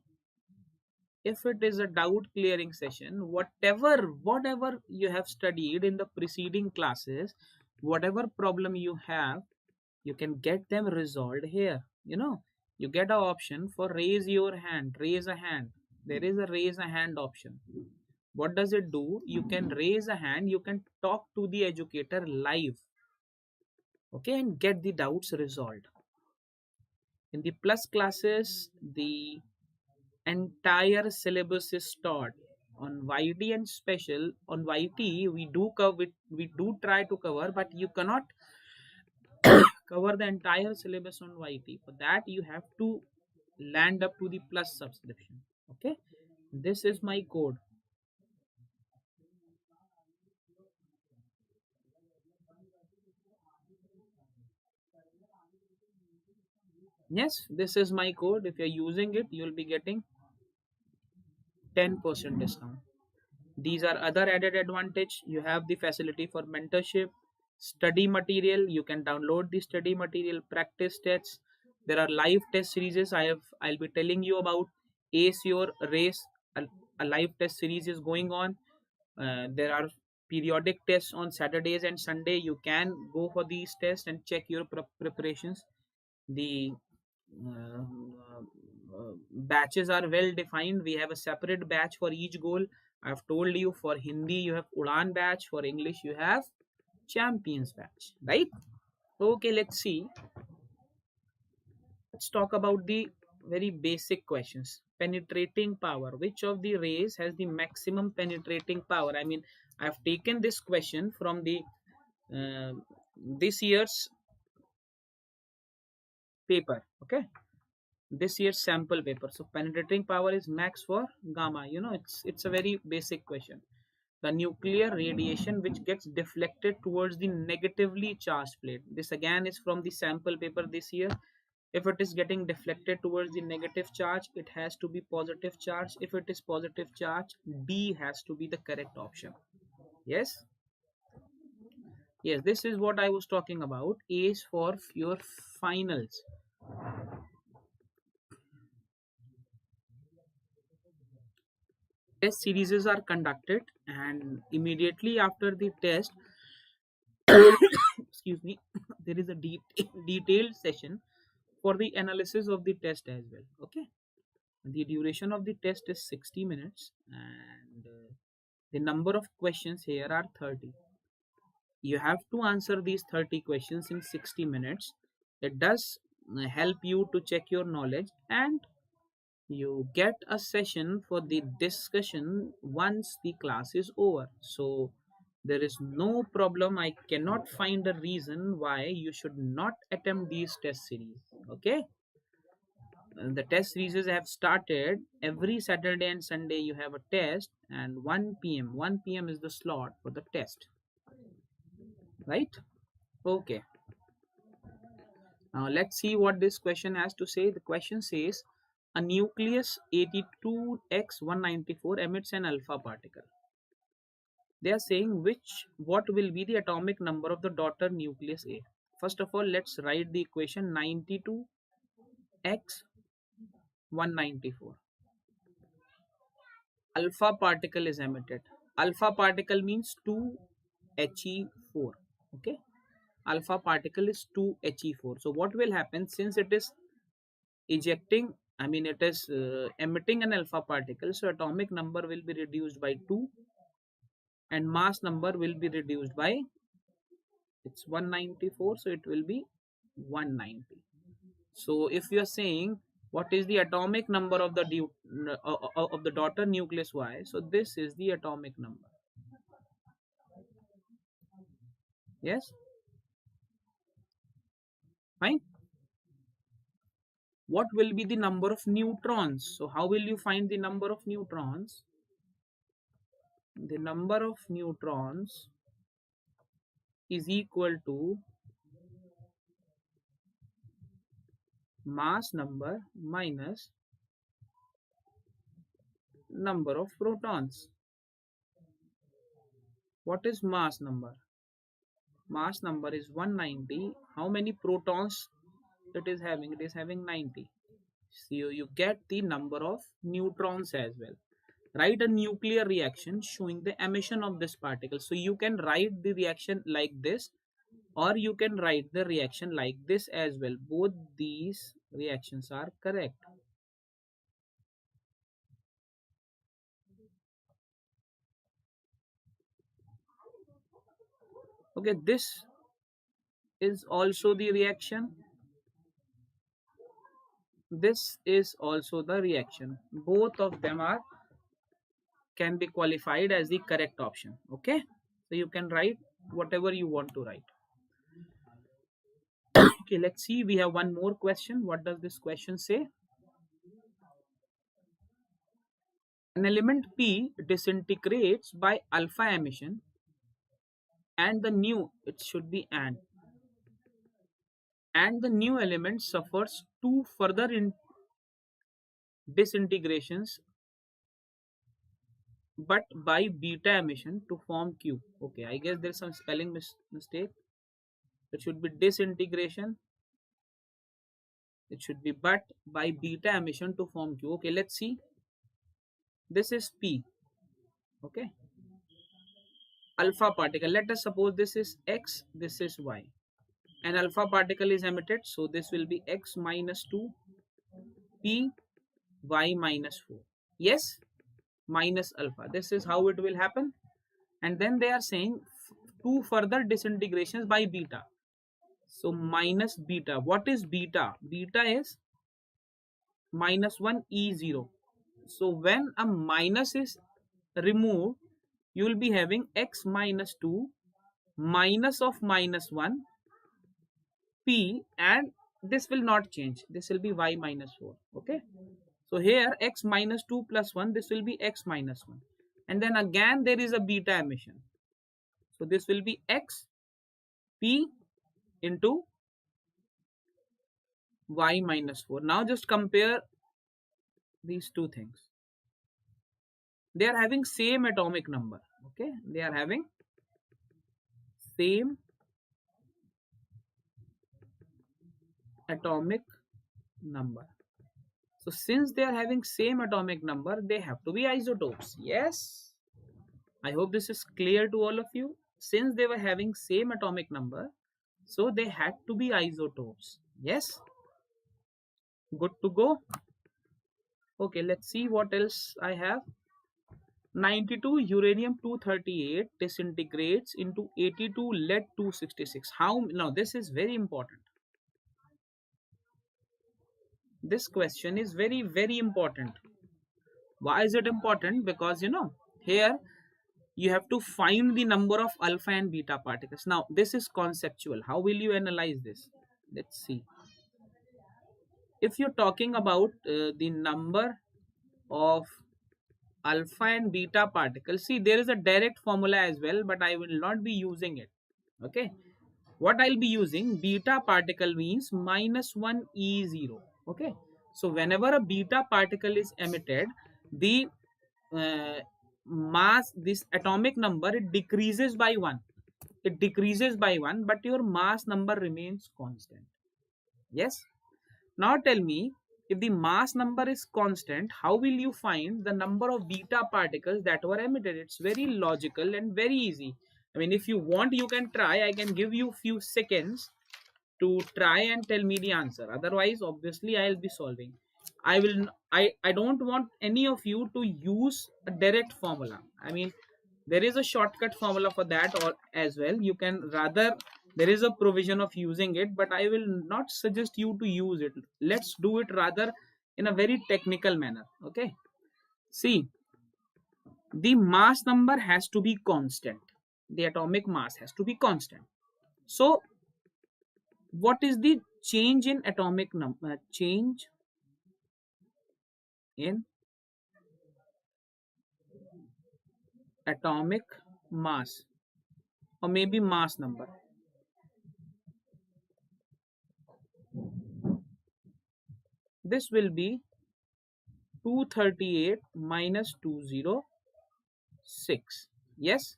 if it is a doubt clearing session, whatever you have studied in the preceding classes, whatever problem you have, you can get them resolved here. You get an option for raise your hand, raise a hand. There is a raise a hand option. What does it do? You can raise a hand, you can talk to the educator live, okay, and get the doubts resolved. In the plus classes, the entire syllabus is taught. On YT and special, on YT we do try to cover, but you cannot cover the entire syllabus on YT. For that, you have to land up to the plus subscription. Okay, this is my code. Yes, this is my code. If you're using it, you'll be getting 10% discount. These are other added advantage. You have the facility for mentorship, study material. You can download the study material, practice tests. There are live test series. I'll be telling you about Ace Your Race. A live test series is going on. There are periodic tests on Saturdays and Sunday. You can go for these tests and check your preparations. The batches are well defined. We have a separate batch for each goal. I've told you for Hindi you have Udan batch, for English you have Champions batch, right? Okay, let's see. Let's talk about the very basic questions. Penetrating power. Which of the rays has the maximum penetrating power? I mean, I've taken this question from the uh, this year's paper. Okay, this year's sample paper. So penetrating power is max for gamma. You know, it's a very basic question. The nuclear radiation which gets deflected towards the negatively charged plate. This again is from the sample paper this year. If it is getting deflected towards the negative charge, it has to be positive charge. If it is positive charge, D has to be the correct option. Yes? Yes, this is what I was talking about. A is for your finals. Test series are conducted, and immediately after the test, excuse me, there is a detailed session for the analysis of the test as well. Okay, the duration of the test is 60 minutes, and the number of questions here are 30. You have to answer these 30 questions in 60 minutes. It does help you to check your knowledge, and you get a session for the discussion once the class is over. So there is no problem. I cannot find a reason why you should not attempt these test series. Okay, the test series have started. Every Saturday and Sunday you have a test, and 1 p.m. is the slot for the test, right? Okay, now let's see what this question has to say. The question says a nucleus 82x194 emits an alpha particle. They are saying what will be the atomic number of the daughter nucleus A. First of all, let's write the equation. 92x194. Alpha particle is emitted. Alpha particle means 2He4. Okay, alpha particle is 2He4. So what will happen, since it is ejecting, I mean it is emitting an alpha particle, so atomic number will be reduced by 2 and mass number will be reduced by, it's 194, so it will be 190. So if you are saying what is the atomic number of the of the daughter nucleus Y, so this is the atomic number. Yes, fine. What will be the number of neutrons? So how will you find the number of neutrons? The number of neutrons is equal to mass number minus number of protons. What is mass number? Mass number is 190. How many protons it is having? It is having 90. So you get the number of neutrons as well. Write a nuclear reaction showing the emission of this particle. So you can write the reaction like this, or you can write the reaction like this as well. Both these reactions are correct. Okay, this is also the reaction. This is also the reaction. Both of them are can be qualified as the correct option. Okay, so you can write whatever you want to write. Okay, let's see. We have one more question. What does this question say? An element P disintegrates by alpha emission, and the new, it should be and the new element suffers two further disintegrations but by beta emission to form Q. Okay, I guess there's some spelling mistake. It should be disintegration. It should be but by beta emission to form Q. Okay, let's see. This is P. Okay, alpha particle. Let us suppose this is X, this is Y. An alpha particle is emitted, so this will be X minus 2, P, Y minus 4. Yes, minus alpha. This is how it will happen. And then they are saying two further disintegrations by beta. So minus beta. What is beta? Beta is minus 1 E0. So when a minus is removed, you will be having x minus 2 minus of minus 1 p, and this will not change. This will be y minus 4. Okay. So here x minus 2 plus 1, this will be x minus 1. And then again there is a beta emission. So this will be x p into y minus 4. Now just compare these two things. They are having same atomic number. Okay. They are having same atomic number. So since they are having same atomic number, they have to be isotopes. Yes. I hope this is clear to all of you. Since they were having same atomic number, so they had to be isotopes. Yes. Good to go. Okay, let's see what else I have. 92 uranium 238 disintegrates into 82 lead 266. How? Now this is very important. This question is very, very important. Why is it important? Because here you have to find the number of alpha and beta particles. Now this is conceptual. How will you analyze this? Let's see. If you're talking about the number of alpha and beta particles, see, there is a direct formula as well, but I will not be using it. Okay, what I'll be using, beta particle means minus 1 E0. Okay, so whenever a beta particle is emitted, the mass, this atomic number, it decreases by 1. It decreases by 1, but your mass number remains constant. Yes. Now tell me, if the mass number is constant, how will you find the number of beta particles that were emitted? It's very logical and very easy. I mean, if you want, you can try. I can give you few seconds to try and tell me the answer. Otherwise, obviously, I'll be solving. I don't want any of you to use a direct formula. I mean, there is a shortcut formula for that or as well. You can rather, there is a provision of using it, but I will not suggest you to use it. Let's do it rather in a very technical manner. Okay. See, the mass number has to be constant. The atomic mass has to be constant. So what is the change in atomic number? Change in atomic mass, or maybe mass number. This will be 238 minus 206. Yes.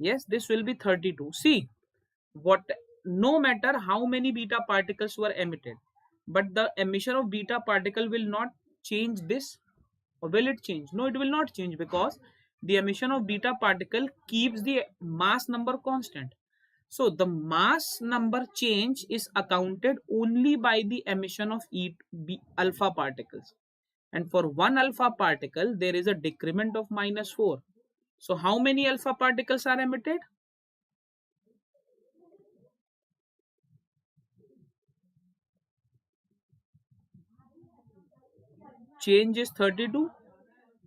Yes, this will be 32. See, what, no matter how many beta particles were emitted, but the emission of beta particle will not change this, or will it change? No, it will not change, because the emission of beta particle keeps the mass number constant. So the mass number change is accounted only by the emission of alpha particles, and for one alpha particle there is a decrement of minus 4. So how many alpha particles are emitted? Change is 32.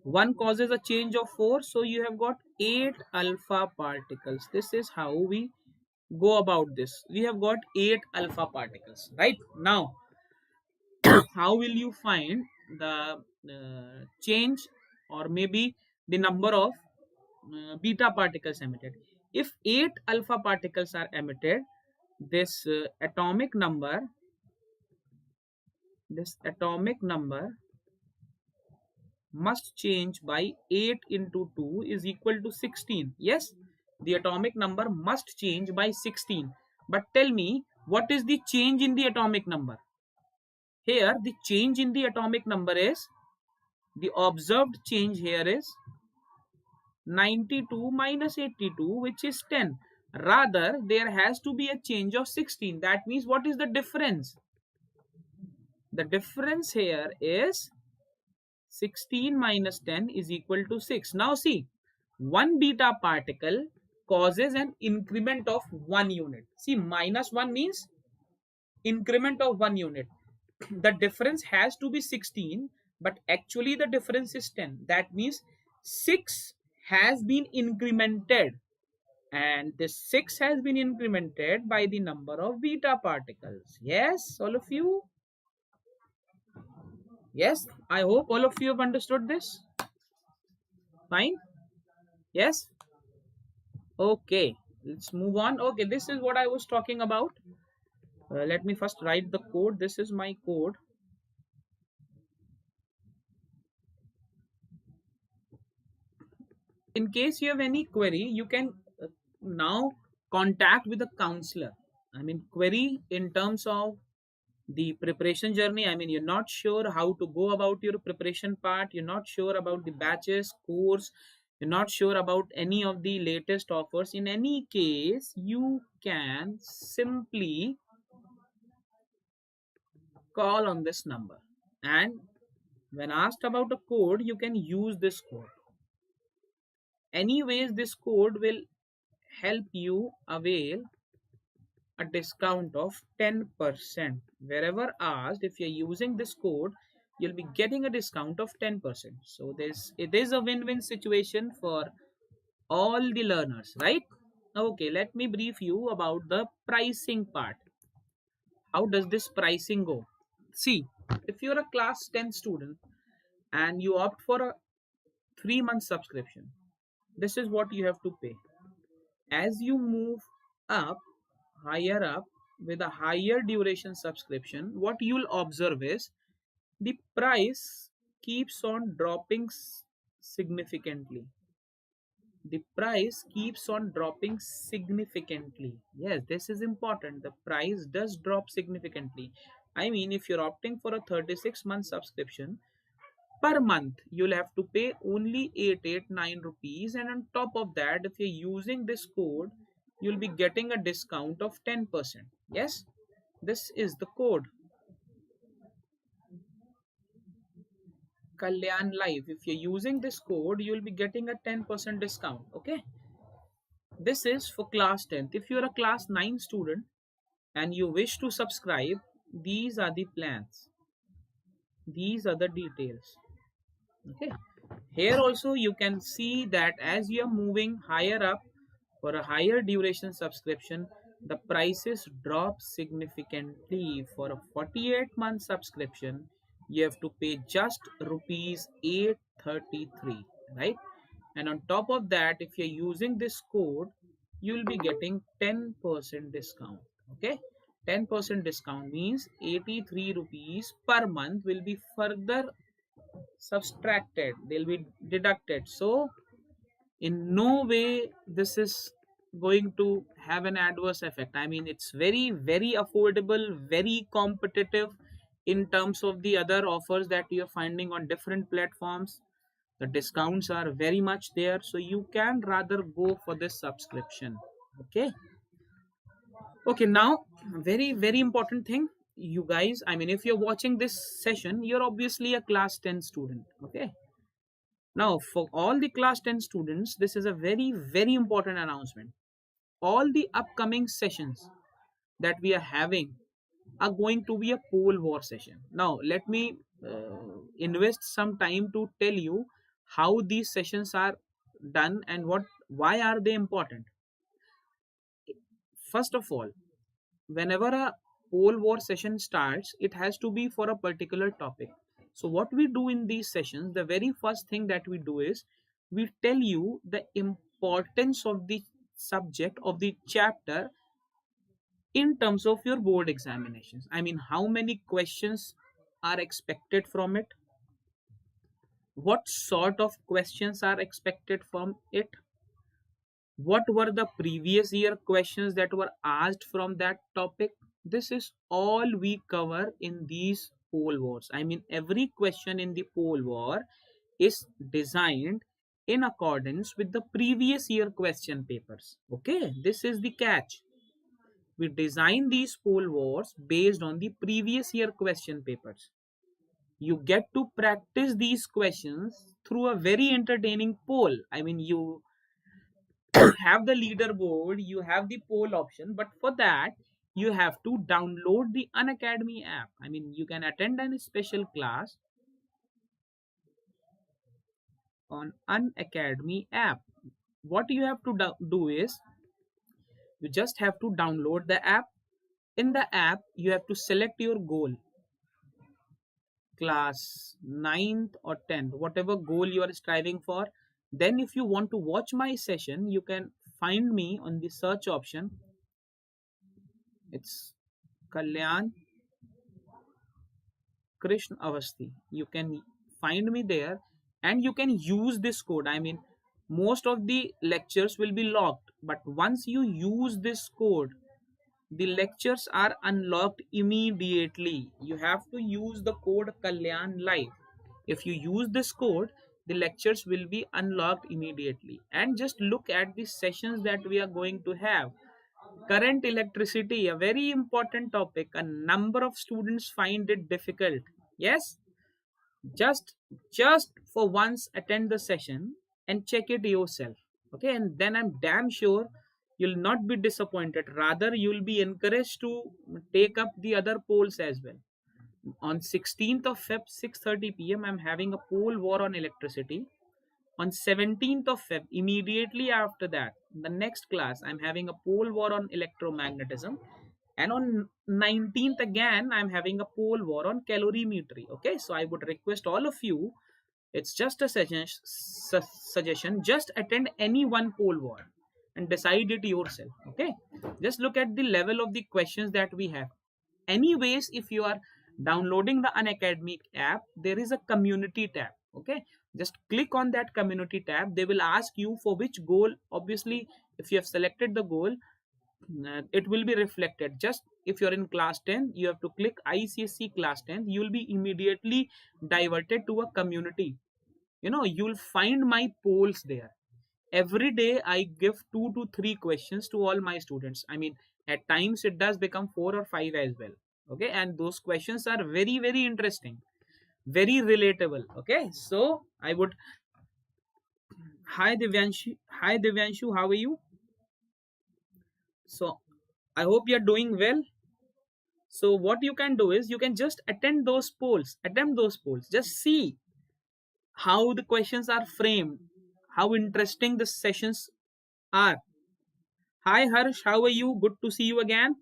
1 causes a change of 4, so you have got 8 alpha particles. This is how we go about this. We have got 8 alpha particles. Right now, how will you find the change, or maybe the number of beta particles emitted? If 8 alpha particles are emitted, this atomic number must change by 8 into 2 is equal to 16. Yes, the atomic number must change by 16. But tell me, what is the change in the atomic number? Here, the change in the atomic number is, the observed change here is 92 minus 82, which is 10. Rather, there has to be a change of 16. That means, what is the difference? The difference here is 16 minus 10 is equal to 6. Now see, one beta particle causes an increment of 1 unit. See, minus 1 means increment of 1 unit. The difference has to be 16, but actually the difference is 10. That means 6 has been incremented, and this 6 has been incremented by the number of beta particles. Yes, all of you? Yes, I hope all of you have understood this. Fine? Yes? Okay, let's move on. Okay, this is what I was talking about. Let me first write the code. This is my code. In case you have any query, you can now contact with a counselor. I mean, query in terms of the preparation journey. I mean, you're not sure how to go about your preparation part, you're not sure about the batches, course, you're not sure about any of the latest offers. In any case, you can simply call on this number, and when asked about a code, you can use this code. Anyways, this code will help you avail a discount of 10%. Wherever asked, if you're using this code, you'll be getting a discount of 10%. So it is a win-win situation for all the learners, right? Okay, let me brief you about the pricing part. How does this pricing go? See, if you're a class 10 student and you opt for a 3-month subscription, this is what you have to pay. As you move up, higher up, with a higher duration subscription, what you'll observe is the price keeps on dropping significantly. The price keeps on dropping significantly. Yes, this is important. The price does drop significantly. I mean, if you're opting for a 36-month subscription, per month you'll have to pay only 889 rupees, and on top of that, if you're using this code, you'll be getting a discount of 10%. Yes, this is the code, Kalyan Live. If you're using this code, you'll be getting a 10% discount. Okay, this is for class 10th. If you're a class 9 student and you wish to subscribe, these are the plans, these are the details. Okay, here also you can see that as you are moving higher up for a higher duration subscription, the prices drop significantly. For a 48-month subscription, you have to pay just rupees 833, right? And on top of that, if you're using this code, you'll be getting 10% discount. Okay, 10% discount means 83 rupees per month will be further subtracted, they'll be deducted. So in no way this is going to have an adverse effect. I mean, it's very, very affordable, very competitive in terms of the other offers that you're finding on different platforms. The discounts are very much there, so you can rather go for this subscription. Okay, okay, now very, very important thing, you guys, I mean, if you're watching this session, you're obviously a class 10 student. Okay, now for all the class 10 students, this is a very, very important announcement. All the upcoming sessions that we are having are going to be a pole war session. Now let me invest some time to tell you how these sessions are done and why are they important. First of all, whenever a pole war session starts, it has to be for a particular topic. So what we do in these sessions, the very first thing that we do is we tell you the importance of the subject of the chapter in terms of your board examinations. I mean, how many questions are expected from it, what sort of questions are expected from it, what were the previous year questions that were asked from that topic. This is all we cover in these pole wars. I mean, every question in the pole war is designed in accordance with the previous year question papers. Okay, this is the catch. We design these pole wars based on the previous year question papers. You get to practice these questions through a very entertaining poll. I mean, you have the leaderboard, you have the poll option, but for that, you have to download the Unacademy app. I mean, you can attend a special class on Unacademy app. What you have to do is you just have to download the app. In the app, you have to select your goal, class 9th or 10th, whatever goal you are striving for. Then if you want to watch my session, you can find me on the search option. It's Kalyan Krishna Awasthi. You can find me there and you can use this code. I mean, most of the lectures will be locked, but once you use this code, the lectures are unlocked immediately. You have to use the code Kalyan Live. If you use this code, the lectures will be unlocked immediately. And just look at the sessions that we are going to have. Current electricity, a very important topic. A number of students find it difficult. Yes, just just for once attend the session and check it yourself. Okay, and then I'm damn sure you'll not be disappointed. Rather, you'll be encouraged to take up the other polls as well. On 16th of Feb, 6:30 p.m., I'm having a poll war on electricity. On 17th of Feb, immediately after that, the next class, I'm having a pole war on electromagnetism. And on 19th again, I'm having a pole war on calorimetry. Okay, so I would request all of you, it's just a suggestion, just attend any one pole war and decide it yourself. Okay, just look at the level of the questions that we have. Anyways, if you are downloading the Unacademy app, there is a community tab. Okay, just click on that community tab. They will ask you for which goal. Obviously, if you have selected the goal, it will be reflected. Just if you're in class 10, you have to click ICSE class 10. You will be immediately diverted to a community. You'll find my polls there. Every day I give 2 to 3 questions to all my students. I mean, at times it does become 4 or 5 as well. Okay, and those questions are very, very interesting, very relatable. Okay, so I would. Hi Divyanshu, how are you? So I hope you're doing well. So what you can do is you can just attempt those polls, just see how the questions are framed, how interesting the sessions are. Hi Harsh, how are you? Good to see you again.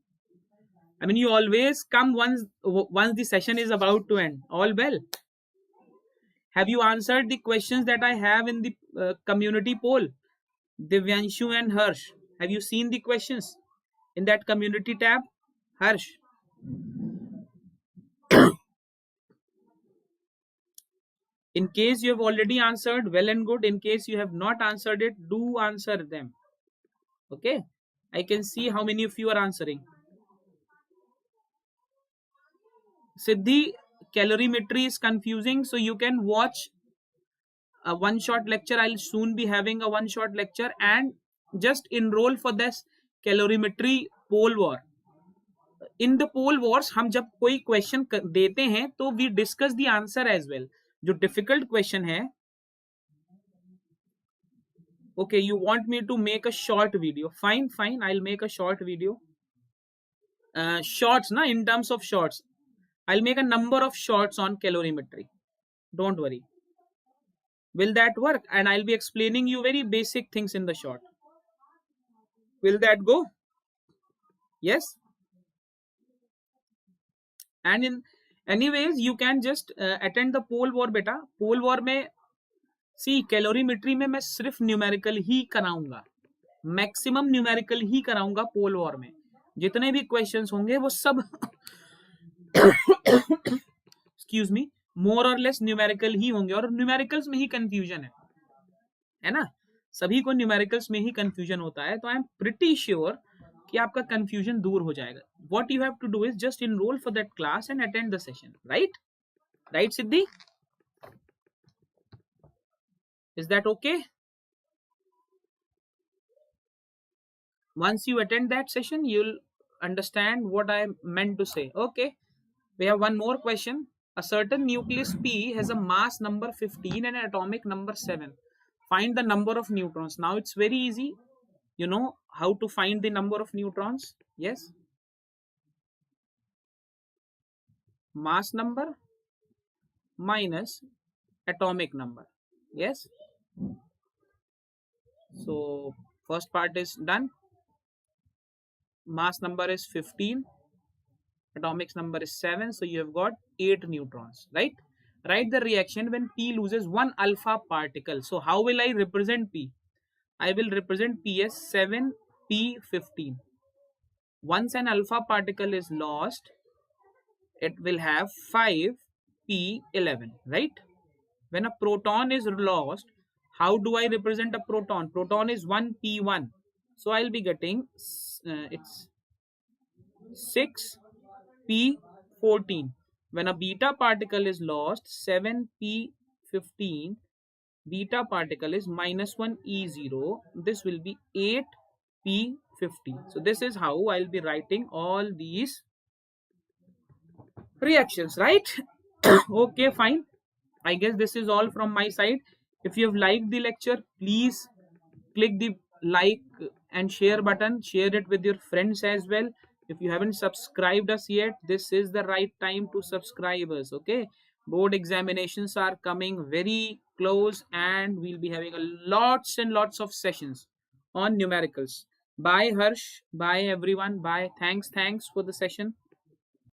I mean, you always come once the session is about to end. All well. Have you answered the questions that I have in the community poll? Divyanshu and Harsh, have you seen the questions in that community tab? Harsh, in case you have already answered, well and good. In case you have not answered it, do answer them. Okay, I can see how many of you are answering. Siddhi, calorimetry is confusing, so you can watch a one shot lecture. I'll soon be having a one shot lecture, and just enroll for this calorimetry poll war. In the poll wars, हम जब कोई question देते हैं तो we discuss the answer as well. जो difficult question है, okay, you want me to make a short video? Fine, I'll make a short video. Shorts, na, in terms of shorts, I'll make a number of shorts on calorimetry. Don't worry. Will that work? And I'll be explaining you very basic things in the short. Will that go? Yes. And in anyways, you can just attend the pole war beta. Pole war में see calorimetry में मैं सिर्फ numerical ही कराऊंगा, maximum numerical ही कराऊंगा. पोल war में जितने भी questions होंगे वो सब एक्सक्यूज मी, मोर और लेस न्यूमेरिकल ही होंगे. और न्यूमेरिकल्स में ही कंफ्यूजन है ना, सभी को न्यूमेरिकल्स में ही कंफ्यूजन होता है. तो आई एम प्रिटी श्योर कि आपका कंफ्यूजन दूर हो जाएगा. What you have to do is just enroll for that class and attend the session. Right Siddhi, is that okay? Once you attend that session, you'll understand what I meant to say. Okay, we have one more question. A certain nucleus P has a mass number 15 and an atomic number 7. Find the number of neutrons. Now it's very easy. You know how to find the number of neutrons? Yes. Mass number minus atomic number. Yes. So first part is done. Mass number is 15. Atomic number is 7. So you have got 8 neutrons, right? Write the reaction when P loses one alpha particle. So how will I represent P? I will represent P as 7P15. Once an alpha particle is lost, it will have 5P11, right? When a proton is lost, how do I represent a proton? Proton is 1P1. So I'll be getting it's 6P14. When a beta particle is lost, 7P15, beta particle is -1E0. This will be 8P15. So this is how I'll be writing all these reactions, right? Okay, fine. I guess this is all from my side. If you have liked the lecture, please click the like and share button. Share it with your friends as well. If you haven't subscribed us yet, this is the right time to subscribe us. Okay, board examinations are coming very close, and we'll be having a lots and lots of sessions on numericals. Bye Harsh, bye everyone, bye. Thanks for the session.